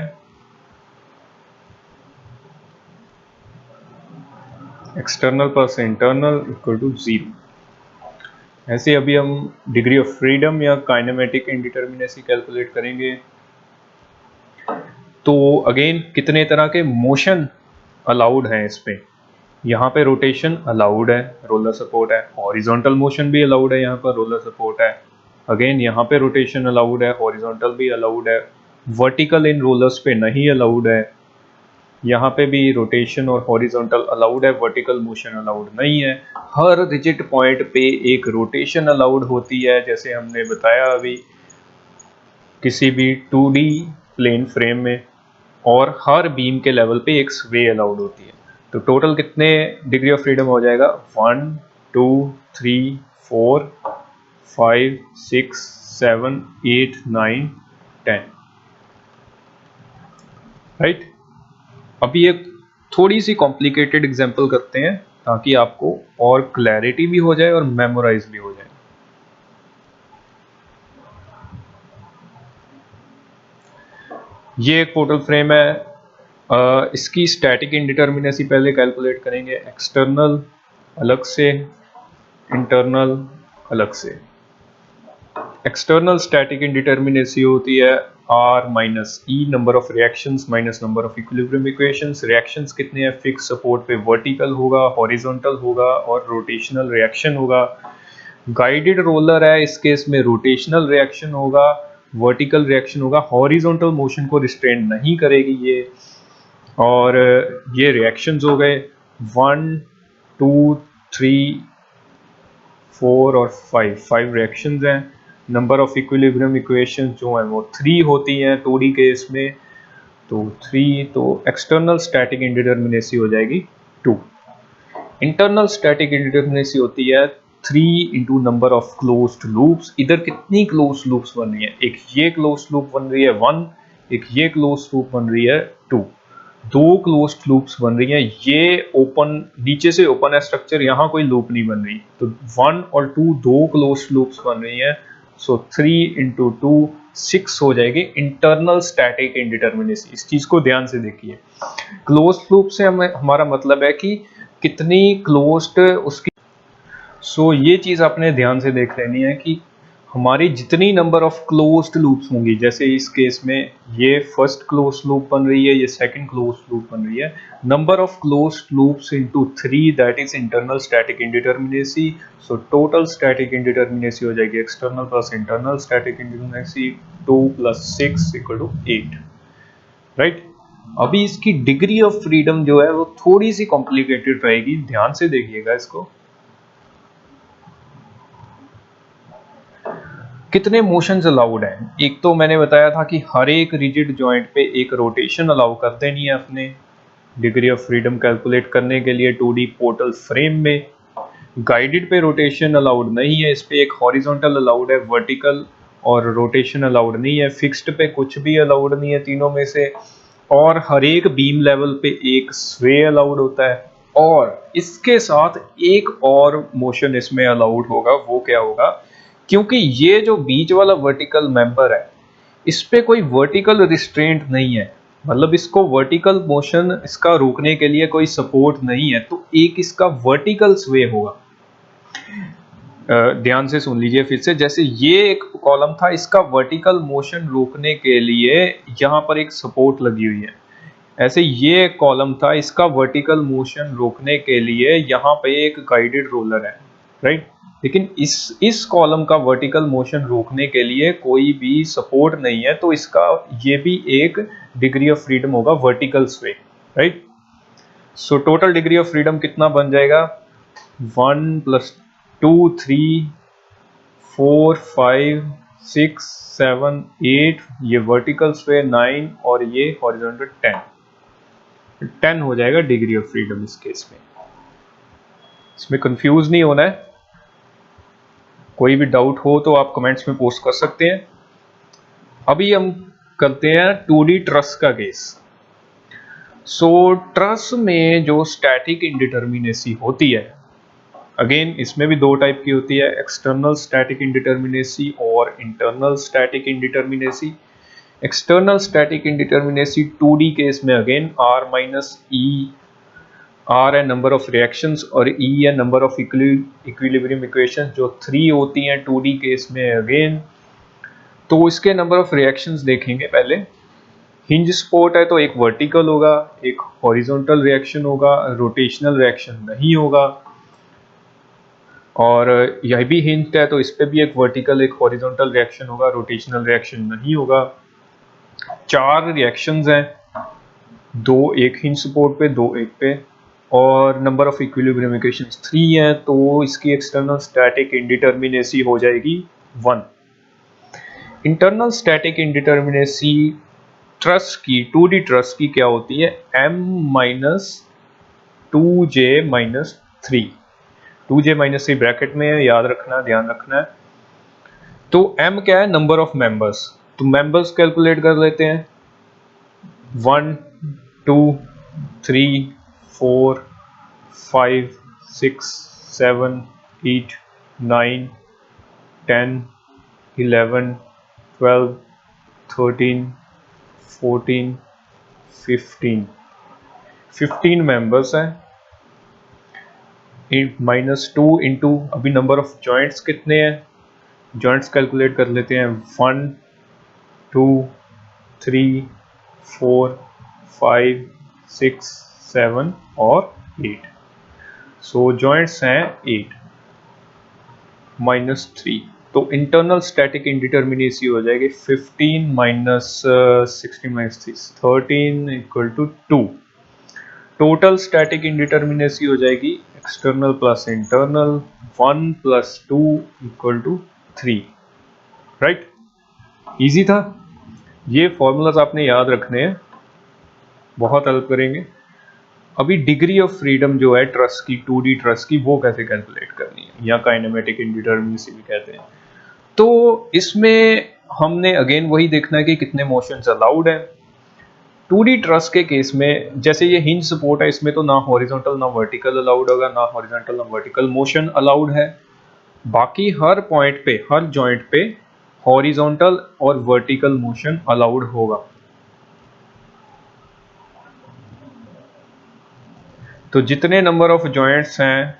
external plus internal equal to 0। ऐसे अभी हम डिग्री ऑफ फ्रीडम या काइनेमेटिक इंडिटरमिनेसी कैलकुलेट करेंगे। तो अगेन कितने तरह के मोशन अलाउड हैं इस पे, यहाँ पे रोटेशन अलाउड है, रोलर सपोर्ट है। हॉरिजॉन्टल मोशन भी अलाउड है, यहाँ पर रोलर सपोर्ट है। अगेन यहाँ पे रोटेशन अलाउड है, हॉरिजॉन्टल भी अलाउड है। वर्टिकल इन रोलर्स पे नहीं अलाउड है। यहाँ पे भी रोटेशन और हॉरिजॉन्टल अलाउड है, वर्टिकल मोशन अलाउड नहीं है। हर रिजिड पॉइंट पे एक रोटेशन अलाउड होती है, जैसे हमने बताया अभी किसी भी 2D प्लेन फ्रेम में। और हर बीम के लेवल पे एक स्वे अलाउड होती है। तो टोटल कितने डिग्री ऑफ फ्रीडम हो जाएगा, 1 2 3 4 5 6 7 8 9 10, राइट। अभी एक थोड़ी सी कॉम्प्लिकेटेड एग्जांपल करते हैं, ताकि आपको और क्लैरिटी भी हो जाए और मेमोराइज भी हो जाए। ये एक पोर्टल फ्रेम है, इसकी स्टैटिक इंडिटरमिनेसी पहले कैलकुलेट करेंगे। एक्सटर्नल अलग से, इंटरनल अलग से। एक्सटर्नल स्टैटिक इंडिटरमिनेसी होती है R minus E, number of reactions minus number of equilibrium equations. Reactions कितने हैं, फिक्स सपोर्ट पे वर्टिकल होगा, हॉरिजॉन्टल होगा और रोटेशनल रिएक्शन होगा। गाइडेड रोलर है, इस केस में रोटेशनल रिएक्शन होगा, वर्टिकल रिएक्शन होगा, हॉरिजॉन्टल मोशन को रिस्ट्रेन नहीं करेगी ये। और ये रिएक्शंस हो गए 1 2 3 4 और 5 रिएक्शंस हैं। नंबर ऑफ इक्विलिब्रियम इक्वेशंस जो है वो 3 होती हैं 2D केस में, तो 3। तो एक्सटर्नल स्टैटिक इंडिटरमिनेसी हो जाएगी 2। इंटरनल स्टैटिक इंडिटरमिनेसी होती है 3 into number of closed loops. इधर कितनी क्लोज्ड लूप्स बन रही है, एक ये क्लोज्ड लूप बन रही है 1, एक ये क्लोज्ड लूप बन रही है 2। 2 क्लोज्ड लूप्स बन रही हैं। ये ओपन, नीचे से ओपन है स्ट्रक्चर, यहाँ कोई लूप नहीं बन रही। तो 1 और 2 दो क्लोज्ड लूप्स बन रही हैं। सो 3 इंटू 2 6 हो जाएगी इंटरनल स्टैटिक इंडिटरमिनेसी। इस चीज को ध्यान से देखिए। क्लोज्ड लूप से हमारा मतलब है कि कितनी क्लोज्ड उसकी। सो ये चीज आपने ध्यान से देख लेनी है कि हमारी जितनी नंबर ऑफ क्लोज्ड लूप्स होंगी, जैसे इस केस में ये फर्स्ट क्लोज्ड लूप बन रही है, ये सेकंड क्लोज्ड लूप बन रही है। Number of closed loops into 3, that is internal static indeterminacy. So total static indeterminacy हो जाएगी external plus internal static indeterminacy 2 + 6 = 8, right. अभी इसकी डिग्री ऑफ फ्रीडम जो है वो थोड़ी सी कॉम्प्लिकेटेड रहेगी, ध्यान से देखिएगा इसको। कितने मोशंस अलाउड हैं? एक तो मैंने बताया था कि हर एक रिजिड जॉइंट पे एक रोटेशन अलाउ कर देनी है अपने डिग्री ऑफ फ्रीडम कैलकुलेट करने के लिए 2D पोर्टल फ्रेम में। गाइडेड पे रोटेशन अलाउड नहीं है, इस पे एक हॉरिजॉन्टल अलाउड है, वर्टिकल और रोटेशन अलाउड नहीं है। फिक्स्ड पे कुछ भी अलाउड नहीं है तीनों में से। और हर एक बीम लेवल पे एक स्वे अलाउड होता है। और इसके साथ एक और मोशन इसमें अलाउड होगा, वो क्या होगा? क्योंकि ये जो बीच वाला वर्टिकल मेंबर है, इस पे कोई वर्टिकल रिस्ट्रेंट नहीं है, मतलब इसको वर्टिकल मोशन इसका रोकने के लिए कोई सपोर्ट नहीं है, तो एक इसका वर्टिकल स्वे होगा। ध्यान से सुन लीजिए फिर से। जैसे ये एक कॉलम था, इसका वर्टिकल मोशन रोकने के लिए यहाँ पर एक सपोर्ट लगी हुई है। ऐसे ये एक कॉलम था, इसका वर्टिकल मोशन रोकने के लिए यहाँ पे एक गाइडेड रोलर है, राइट। लेकिन इस कॉलम का वर्टिकल मोशन रोकने के लिए कोई भी सपोर्ट नहीं है, तो इसका ये भी एक डिग्री ऑफ फ्रीडम होगा, वर्टिकल स्वे, right. So total degree of freedom कितना बन जाएगा? 1 + 2 3 4 5 6 7 8, ये वर्टिकल स्वे 9 और ये हॉरिजॉन्टल 10 हो जाएगा डिग्री ऑफ फ्रीडम इस केस में। इसमें कंफ्यूज नहीं होना है। कोई भी डाउट हो तो आप कमेंट्स में पोस्ट कर सकते हैं। अभी हम करते हैं 2D ट्रस का केस। सो ट्रस में जो स्टैटिक इंडिटर्मिनेसी होती है, अगेन इसमें भी दो टाइप की होती है, एक्सटर्नल स्टैटिक इंडिटर्मिनेसी और internal static indeterminacy. External static indeterminacy 2D case में अगेन R-E, R है नंबर ऑफ रिएक्शंस और E है नंबर ऑफ इक्विलिब्रियम इक्वेशंस, जो 3 होती हैं 2D केस में अगेन। तो इसके नंबर ऑफ रिएक्शंस देखेंगे पहले। हिंज सपोर्ट है तो एक वर्टिकल होगा, एक हॉरिजॉन्टल रिएक्शन होगा, रोटेशनल रिएक्शन नहीं होगा। और यह भी हिंज है तो इस पे भी एक वर्टिकल एक हॉरिजॉन्टल रिएक्शन होगा, रोटेशनल रिएक्शन नहीं होगा। 4 रिएक्शंस हैं, 2 एक हिंज सपोर्ट पे, 2 एक पे, और नंबर ऑफ इक्विलिब्रियम इक्वेशंस 3 हैं, तो इसकी एक्सटर्नल स्टैटिक इंडिटर्मिनेसी हो जाएगी 1। इंटरनल स्टैटिक इंडिटर्मिनेसी ट्रस की 2D ट्रस की क्या होती है? M-2J-3। 2J-3 ब्रैकेट में है, याद रखना, ध्यान रखना है। तो M क्या है? Number of members. तो मेंबर्स कैलकुलेट कर लेते हैं। 1 2 3 4 5 6 7 8 9 10 11 12 13 14 15 मेंबर्स हैं। -2 इंटू अभी नंबर ऑफ जॉइंट्स कितने हैं? जॉइंट्स कैलकुलेट कर लेते हैं। 1 2 3 4 5 6 7 और 8। सो जॉइंट्स हैं 8 -3, तो इंटरनल स्टैटिक इंडिटर्मिनेसी हो जाएगी 15 - 16 - 3 13 = 2। टोटल स्टैटिक इंडिटर्मिनेसी हो जाएगी external plus internal 1 + 2 = 3, right. Easy था। ये फॉर्मूलाज आपने याद रखने हैं, बहुत हेल्प करेंगे। अभी डिग्री ऑफ फ्रीडम जो है ट्रस की, 2D ट्रस की, वो कैसे कैलकुलेट करनी है, या काइनेमेटिक इंडिटर्मिनेसी भी कहते हैं। तो इसमें हमने अगेन वही देखना है कि कितने मोशंस अलाउड है। 2D ट्रस के केस में जैसे ये हिंज सपोर्ट है, इसमें तो ना हॉरिजॉन्टल ना वर्टिकल अलाउड होगा, ना हॉरिजॉन्टल ना वर्टिकल मोशन अलाउड है। बाकी हर पॉइंट पे, हर जॉइंट पे हॉरिजॉन्टल और वर्टिकल मोशन अलाउड होगा। तो जितने नंबर ऑफ जॉइंट्स हैं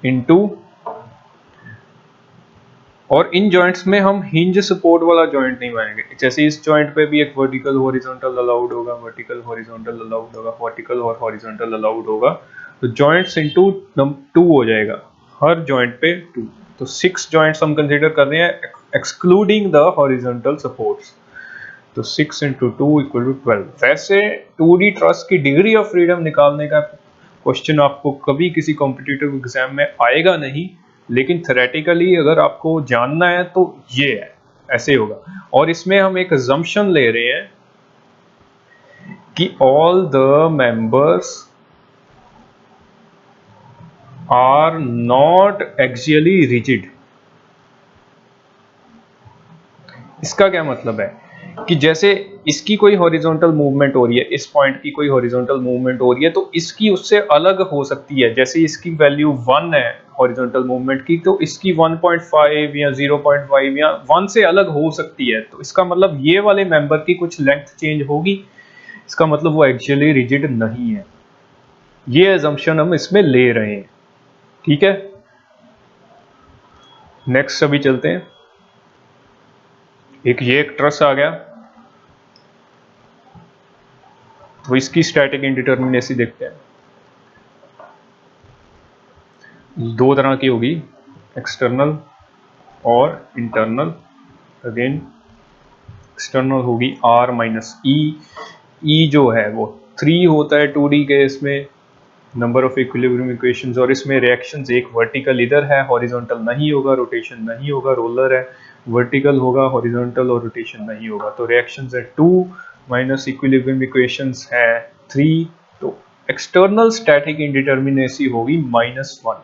इनटू, और इन जॉइंट्स में हम हिंज सपोर्ट वाला जॉइंट नहीं मानेंगे। जैसे इस जॉइंट पे भी एक वर्टिकल हॉरिजॉन्टल अलाउड होगा, वर्टिकल हॉरिजॉन्टल अलाउड होगा, वर्टिकल और हॉरिजॉन्टल अलाउड होगा। तो जॉइंट्स इनटू 2 हो जाएगा, हर जॉइंट पे 2। तो 6 जॉइंट्स हम कंसीडर कर रहे हैं एक्सक्लूडिंग द हॉरिजॉन्टल सपोर्ट्स। तो 6 × 2 = 12। वैसे 2D ट्रस की डिग्री ऑफ फ्रीडम निकालने का क्वेश्चन आपको कभी किसी कॉम्पिटिटिव एग्जाम में आएगा नहीं, लेकिन थ्योरेटिकली अगर आपको जानना है तो ये है, ऐसे होगा। और इसमें हम एक अजम्पशन ले रहे हैं कि all the members are not axially rigid. इसका क्या मतलब है कि जैसे इसकी कोई हॉरिजॉन्टल मूवमेंट हो रही है, इस पॉइंट की कोई हॉरिजॉन्टल मूवमेंट हो रही है, तो इसकी उससे अलग हो सकती है। जैसे इसकी वैल्यू 1 है हॉरिजॉन्टल मूवमेंट की, तो इसकी 1.5 या 0.5 या 1 से अलग हो सकती है। तो इसका मतलब ये वाले मेंबर की कुछ लेंथ चेंज होगी, इसका मतलब वो एक्चुअली रिजिड नहीं है। ये अजम्पशन हम इसमें ले रहे हैं, ठीक है। नेक्स्ट अभी चलते हैं। एक ट्रस आ गया, तो इसकी स्टैटिक इंडिटरमिनेसी देखते हैं। दो तरह की होगी, एक्सटर्नल और इंटरनल। अगेन एक्सटर्नल होगी R माइनस ई जो है वो 3 होता है 2D केस में, नंबर ऑफ इक्विलिब्रियम इक्वेशंस। और इसमें रिएक्शंस एक वर्टिकल इधर है, हॉरिजॉन्टल नहीं होगा, रोटेशन नहीं होगा, रोलर है, वर्टिकल होगा, हॉरिजॉन्टल और रोटेशन नहीं होगा। तो रिएक्शंस है 2 माइनस इक्विलिब्रियम इक्वेशंस है 3, तो एक्सटर्नल स्टैटिक इंडिटरमिनेसी होगी -1।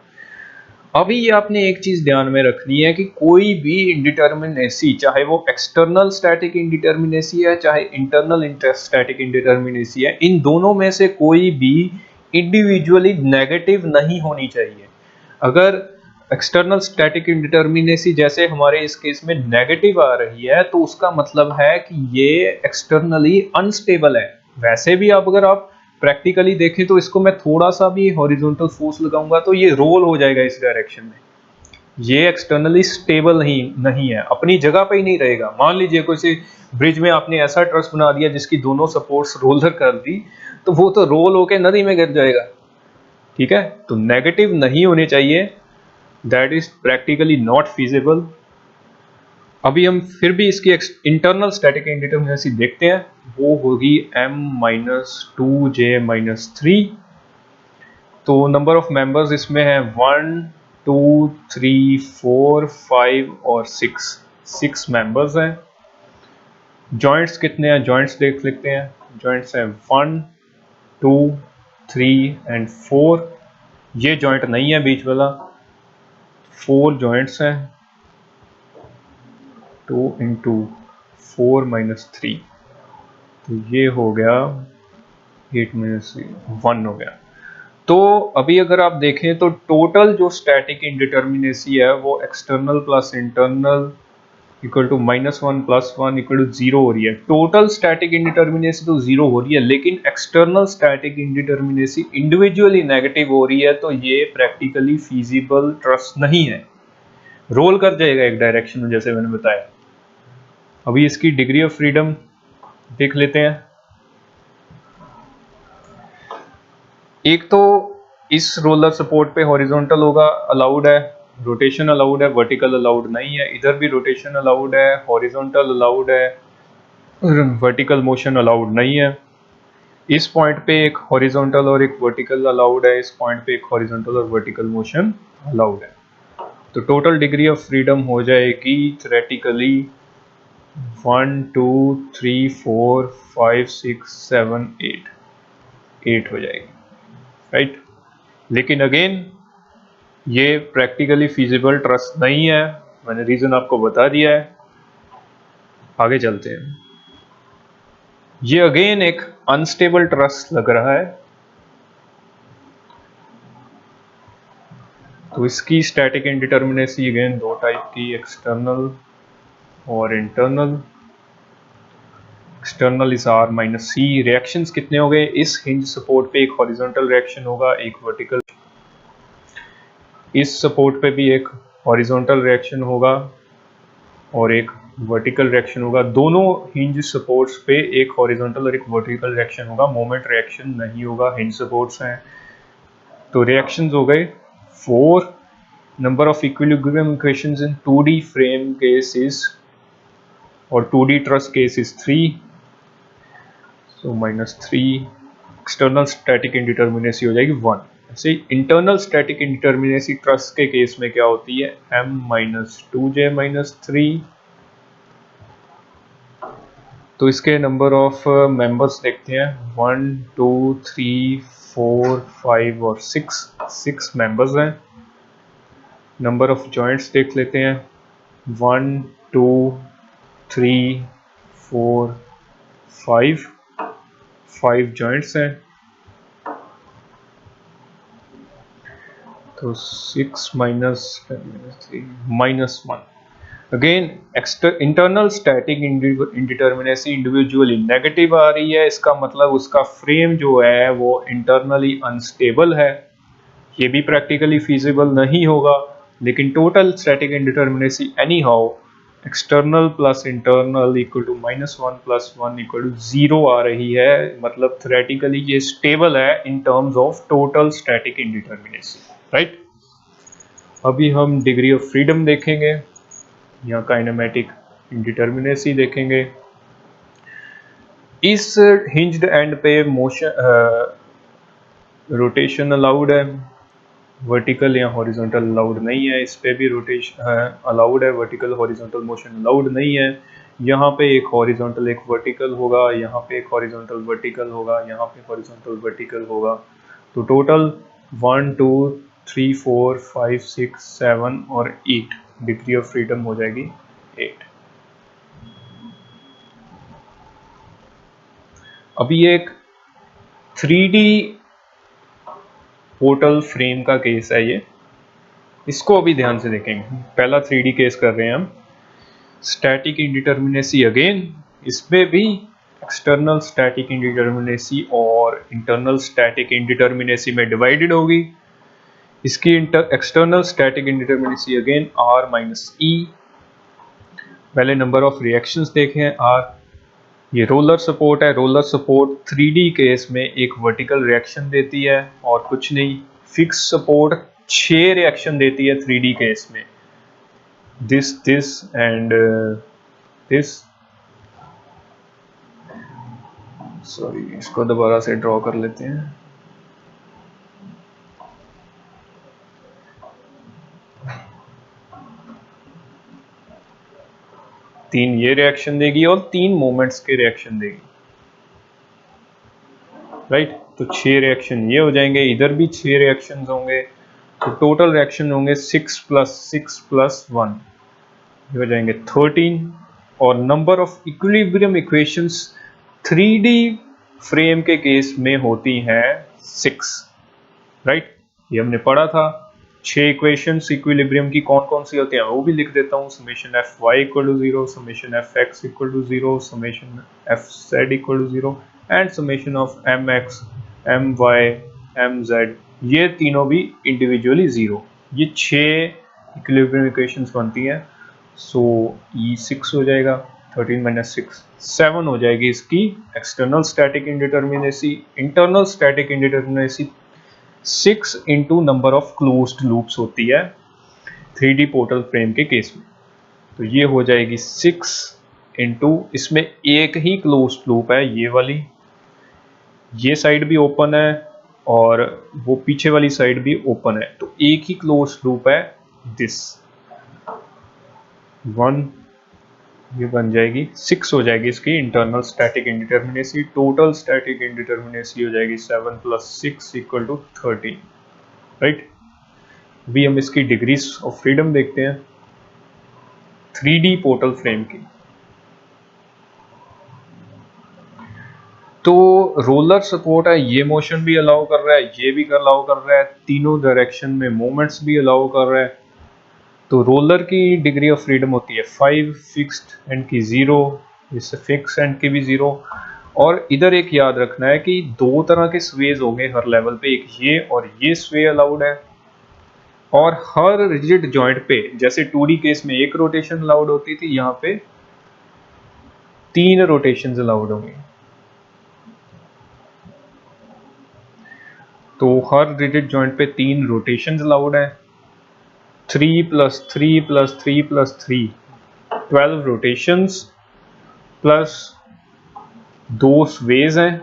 अभी ये आपने एक चीज ध्यान में रखनी है कि कोई भी इंडिटरमिनेसी, चाहे वो एक्सटर्नल स्टैटिक इंडिटरमिनेसी है चाहे इंटरनल स्टैटिक इंडिटरमिनेसी है, इन दोनों में से कोई भी इंडिविजुअली नेगेटिव नहीं होनी चाहिए। अगर एक्सटर्नल स्टैटिक इंडिटरमिनेसी जैसे हमारे इस केस में नेगेटिव आ रही है, तो उसका मतलब है कि ये एक्सटर्नली अनस्टेबल है। वैसे भी अगर आप प्रैक्टिकली देखें तो इसको मैं थोड़ा सा भी हॉरिजॉन्टल फोर्स लगाऊंगा तो ये रोल हो जाएगा इस डायरेक्शन में। ये एक्सटर्नली स्टेबल नहीं है, अपनी जगह पे ही नहीं रहेगा। मान लीजिए कोई ब्रिज में आपने ऐसा ट्रस बना दिया जिसकी दोनों सपोर्ट्स रोलर कर दी, तो वो तो रोल होके नदी में गिर जाएगा, ठीक है। तो नेगेटिव नहीं होने चाहिए, that is practically not feasible. अभी हम फिर भी इसकी इंटरनल स्टैटिक इंडिटरमिनेसी देखते हैं, वो होगी m-2j-3। तो नंबर ऑफ मेंबर्स इसमें है 1 2 3 4 5 और 6 मेंबर्स हैं। जॉइंट्स कितने हैं, जॉइंट्स देख लेते हैं। जॉइंट्स हैं 1 2 3 एंड 4। ये जॉइंट नहीं है बीच वाला, 4 जॉइंट्स हैं, 2 इंटू 4 माइनस 3, तो ये हो गया 8 माइनस 1 हो गया। तो अभी अगर आप देखें तो टोटल जो स्टैटिक इंडिटरमिनेसी है वो external plus internal equal to -1 + 1 equal to 0 हो रही है। टोटल स्टैटिक इंडिटरमिनेसी तो 0 हो रही है, लेकिन external static indeterminacy individually negative हो रही है, तो ये प्रैक्टिकली फीजिबल ट्रस नहीं है, रोल कर जाएगा एक डायरेक्शन में जैसे मैंने बताया। अभी इसकी डिग्री ऑफ फ्रीडम देख लेते हैं। एक तो इस रोलर सपोर्ट पे हॉरिजॉन्टल होगा, अलाउड है, रोटेशन अलाउड है, वर्टिकल अलाउड नहीं है। इधर भी रोटेशन अलाउड है, हॉरिजॉन्टल अलाउड है, वर्टिकल मोशन अलाउड नहीं है। इस पॉइंट पे एक हॉरिजॉन्टल और एक वर्टिकल अलाउड है, इस पॉइंट पे एक हॉरिजॉन्टल और वर्टिकल मोशन अलाउड है। तो टोटल डिग्री ऑफ फ्रीडम हो जाएगी थ्योरेटिकली 1 2 3 4 5 6 7 8 हो जाएगी, राइट। लेकिन अगेन ये प्रैक्टिकली फीजिबल ट्रस नहीं है, मैंने रीजन आपको बता दिया है। आगे चलते हैं। ये अगेन एक अनस्टेबल ट्रस लग रहा है, तो इसकी स्टैटिक इंडिटरमिनेसी अगेन दो टाइप की, एक्सटर्नल और internal. External is R minus C। Reactions कितने हो गए, इस हिंज सपोर्ट पे एक हॉरिजॉन्टल रिएक्शन होगा, एक वर्टिकल। इस सपोर्ट पे भी एक हॉरिजॉन्टल रिएक्शन होगा और एक वर्टिकल रिएक्शन होगा। दोनों हिंज सपोर्ट्स पे एक हॉरिजॉन्टल और एक वर्टिकल रिएक्शन होगा, मोमेंट रिएक्शन नहीं होगा, हिंज सपोर्ट्स हैं। तो रिएक्शंस हो गए 4। Number of equilibrium equations in 2D frame cases और 2D truss case is 3, so -3। External static indeterminacy हो जाएगी 1। ऐसे इंटरनल स्टैटिक इंडिटर्मिनेसी ट्रस के केस में क्या होती है, m-2j-3। तो इसके नंबर ऑफ मेंबर्स देखते हैं, 1 2 3 4 5 और 6 मेंबर्स हैं। नंबर ऑफ जॉइंट्स देख लेते हैं, 1 2 3 4 5 जॉइंट्स हैं। तो 6 minus 1। Again internal static indeterminacy individually negative आ रही है, इसका मतलब उसका फ्रेम जो है वो इंटरनली अनस्टेबल है। ये भी प्रैक्टिकली फीजिबल नहीं होगा, लेकिन total static indeterminacy anyhow external plus internal equal to -1 + 1 equal to 0 आ रही है, मतलब थ्योरेटिकली ये स्टेबल है in terms of total static indeterminacy, right. अभी हम डिग्री ऑफ फ्रीडम देखेंगे या काइनेमेटिक इंडिटर्मिनेसी देखेंगे। इस हिंज्ड एंड पे मोशन रोटेशन अलाउड है, वर्टिकल या हॉरिजॉन्टल अलाउड नहीं है। इस पे भी रोटेशन अलाउड है, वर्टिकल हॉरिजॉन्टल मोशन अलाउड नहीं है। यहाँ पे एक हॉरिजॉन्टल एक वर्टिकल होगा, यहाँ पे एक हॉरिजॉन्टल वर्टिकल होगा, यहाँ पे हॉरिजॉन्टल वर्टिकल होगा। तो टोटल 1 2 3 4 5 6 7 और 8 डिग्री ऑफ फ्रीडम हो जाएगी 8। अभी एक 3D पोर्टल फ्रेम का केस है ये, इसको अभी ध्यान से देखेंगे। पहला 3D केस कर रहे हैं हम, स्टैटिक इंडिटर्मिनेसी। अगेन इसमें भी एक्सटर्नल स्टैटिक इंडिटर्मिनेसी और इंटरनल स्टैटिक इंडिटर्मिनेसी में डिवाइडेड होगी। इसकी external static indeterminacy again R-E। पहले नंबर ऑफ रिएक्शंस देखें R। ये रोलर सपोर्ट है, रोलर सपोर्ट 3D केस में एक वर्टिकल रिएक्शन देती है और कुछ नहीं। फिक्स सपोर्ट 6 रिएक्शन देती है 3D केस में, दिस एंड दिस। सॉरी, इसको दोबारा से ड्रॉ कर लेते हैं। तीन ये रिएक्शन देगी और 3 मोमेंट्स के रिएक्शन देगी, राइट। तो 6 रिएक्शन ये हो जाएंगे, इधर भी 6 रिएक्शन होंगे, तो टोटल रिएक्शन होंगे 6 + 6 + 1, ये हो जाएंगे 13। और number of equilibrium equations 3D frame के केस में होती हैं 6, राइट। ये हमने पढ़ा था। 6 इक्वेशंस इक्विलिब्रियम की कौन कौन सी होती हैं वो भी लिख देता हूँ। Summation Fy = 0, summation Fx = 0, summation Fz = 0 and summation of Mx, My, Mz, ये तीनों भी इंडिविजुअली 0। ये 6 इक्विलिब्रियम इक्वेशंस बनती हैं। सो ये 6 हो जाएगा, 13 - 6 7 हो जाएगी इसकी external static indeterminacy. Internal static indeterminacy 6 × number of closed loops होती है 3D पोर्टल फ्रेम के केस में। तो ये हो जाएगी 6 × इसमें एक ही क्लोज्ड लूप है, ये वाली, ये साइड भी ओपन है और वो पीछे वाली साइड भी ओपन है, तो एक ही क्लोज्ड लूप है दिस 1। ये बन जाएगी 6 हो जाएगी इसकी internal static indeterminacy. Total static indeterminacy हो जाएगी 7 + 6 = 13, राइट। अभी हम इसकी डिग्रीज ऑफ फ्रीडम देखते हैं 3D पोर्टल फ्रेम की। तो रोलर सपोर्ट है, ये मोशन भी अलाउ कर रहा है, ये भी अलाउ कर रहा है, तीनों डायरेक्शन में मोमेंट्स भी अलाउ कर रहा है। तो रोलर की डिग्री ऑफ फ्रीडम होती है 5, फिक्स्ड एंड की 0, इससे फिक्स एंड की भी 0। और इधर एक याद रखना है कि 2 तरह के स्वेज होंगे हर लेवल पे, एक ये और ये स्वे अलाउड है। और हर रिजिड जॉइंट पे, जैसे 2D केस में 1 रोटेशन अलाउड होती थी, यहाँ पे 3 रोटेशन अलाउड होंगे। तो हर रिजिड जॉइंट पे 3 रोटेशन अलाउड है। 3 + 3 + 3 + 3 12 रोटेशंस प्लस 2 स्वेज हैं,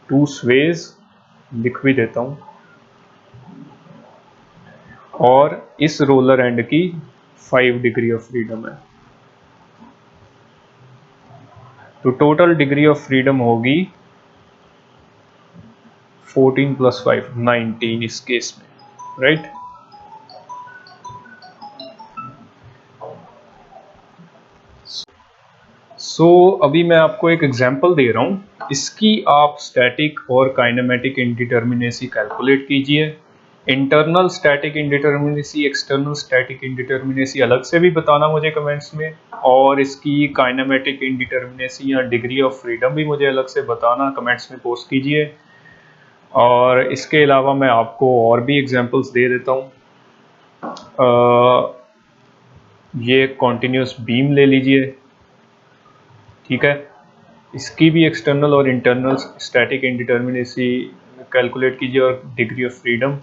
2 स्वेज लिख भी देता हूँ। और इस रोलर एंड की 5 डिग्री ऑफ फ्रीडम है। तो टोटल डिग्री ऑफ फ्रीडम होगी 14 + 5 19 इस केस में, राइट। सो अभी मैं आपको एक एग्जांपल दे रहा हूँ, इसकी आप स्टैटिक और काइनेमेटिक इंडिटर्मिनेसी कैलकुलेट कीजिए। Internal static indeterminacy, external static indeterminacy अलग से भी बताना मुझे कमेंट्स में, और इसकी काइनेमेटिक इंडिटर्मिनेसी या डिग्री ऑफ फ्रीडम भी मुझे अलग से बताना, कमेंट्स में पोस्ट कीजिए। और इसके अलावा मैं आपको और भी एग्जांपल्स दे देता हूँ। ये कॉन्टिन्यूस बीम ले लीजिए, ठीक है, इसकी भी एक्सटर्नल और इंटरनल स्टैटिक इंडिटर्मिनेसी कैलकुलेट कीजिए और डिग्री ऑफ फ्रीडम।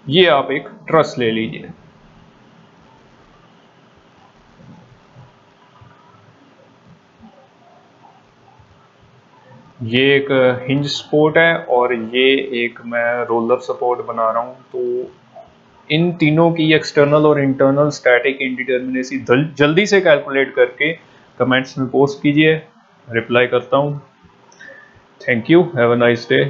ये आप एक ट्रस ले लीजिए। ये एक हिंज सपोर्ट है और ये एक मैं रोलर सपोर्ट बना रहा हूँ। तो इन तीनों की एक्सटर्नल और इंटरनल स्टैटिक इंडिटर्मिनेसी जल्दी से कैलकुलेट करके कमेंट्स में पोस्ट कीजिए, रिप्लाई करता हूँ। Thank you, have a nice day.